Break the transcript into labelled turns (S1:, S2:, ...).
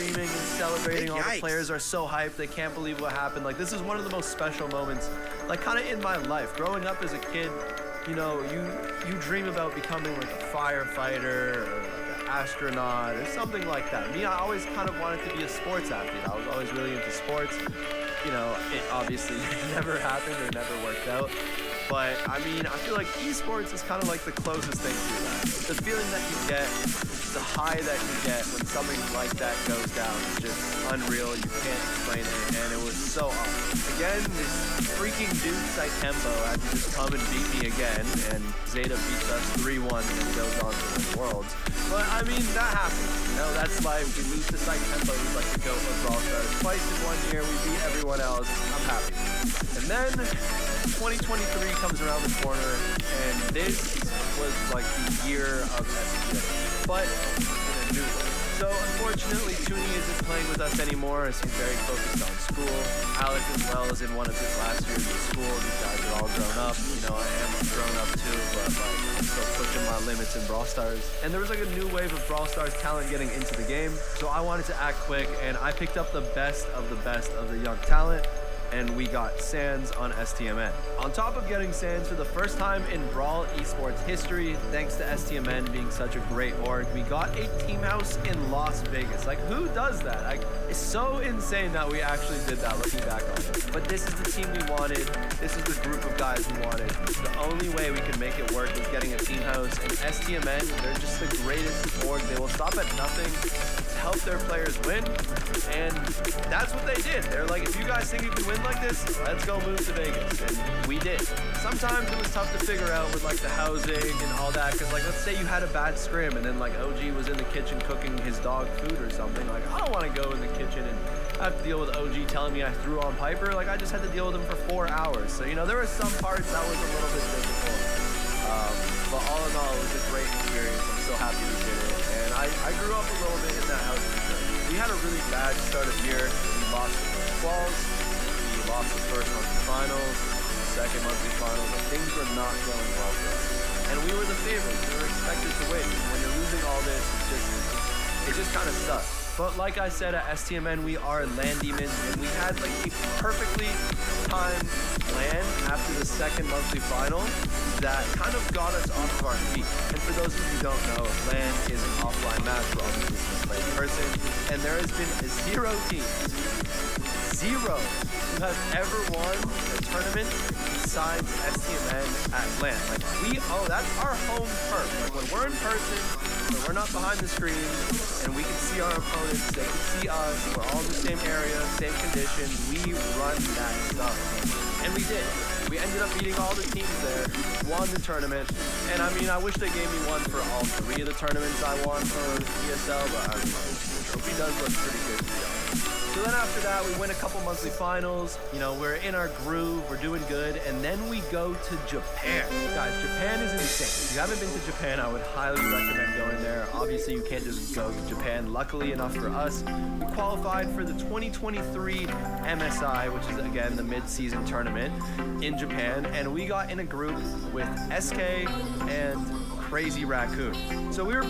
S1: screaming and celebrating. All the players are so hyped. They can't believe what happened. Like, this is one of the most special moments, like, kind of in my life. Growing up as a kid, you know, you dream about becoming like a firefighter or like an astronaut or something like that. Me, I always kind of wanted to be a sports athlete. I was always really into sports. You know, it obviously never happened or never worked out. But, I mean, I feel like esports is kind of like the closest thing to that. The feeling that you get, the high that you get when something like that goes down is just unreal. You can't explain it, and it was so awesome. Again, this freaking dude Tempo had to just come and beat me again, and Zeta beats us 3-1 and goes on to win Worlds. But, I mean, that happens. You know, that's life. We lose to Tempo, who's like the GOAT of Brawl Stars. Twice in 1 year, we beat everyone else. I'm happy. And then 2023 comes around the corner, and this was like the year of STM, but in a new way. So unfortunately, Toonie isn't playing with us anymore as he's very focused on school. Alex as well is in one of his last years of school. These guys are all grown up. You know, I am grown up too, but like, I'm still pushing my limits in Brawl Stars. And there was like a new wave of Brawl Stars talent getting into the game, so I wanted to act quick, and I picked up the best of the young talent. And we got Sans on STMN. On top of getting Sans for the first time in Brawl esports history, thanks to STMN being such a great org, we got a team house in Las Vegas. Like, who does that? It's so insane that we actually did that, looking back on it. But this is the team we wanted. This is the group of guys we wanted. The only way we could make it work was getting a team house. And STMN, they're just the greatest org. They will stop at nothing to help their players win. And that's what they did. They're like, if you guys think you can win like this, let's go move to Vegas. And we did. Sometimes it was tough to figure out with like the housing and all that, because like, let's say you had a bad scrim and then like OG was in the kitchen cooking his dog food or something. Like, I don't want to go in the kitchen and have to deal with OG telling me I threw on Piper. Like, I just had to deal with him for 4 hours. So, you know, there were some parts that was a little bit difficult. But all in all, it was a great experience. I'm so happy we did it. And I grew up a little bit in that house. We had a really bad start of year. We lost the quals. We lost the first monthly finals, second monthly finals, and things were not going well for us. And we were the favorites. We were expected to win. When you're losing all this, it just kind of sucks. But like I said, at STMN, we are LAN demons, and we had like a perfectly timed LAN after the second monthly final that kind of got us off of our feet. And for those of you who don't know, LAN is an offline match where obviously you can play in person, and there has been 0 teams, 0, who have ever won a tournament besides STMN at LAN. Like, that's our home turf. Like, when we're in person, when we're not behind the screen, and we can see our opponents, they can see us, we're all in the same area, same conditions, we run that stuff. And we did. We ended up beating all the teams there, won the tournament, and I mean, I wish they gave me one for all 3 of the tournaments I won for ESL, but I mean, the trophy does look pretty good, to be honest. So then after that, we win a couple monthly finals. You know, we're in our groove, we're doing good, and then we go to Japan. Guys, Japan is insane. If you haven't been to Japan, I would highly recommend going there. Obviously, you can't just go to Japan. Luckily enough for us, we qualified for the 2023 MSI, which is, again, the mid-season tournament in Japan, and we got in a group with SK and Crazy Raccoon. So we were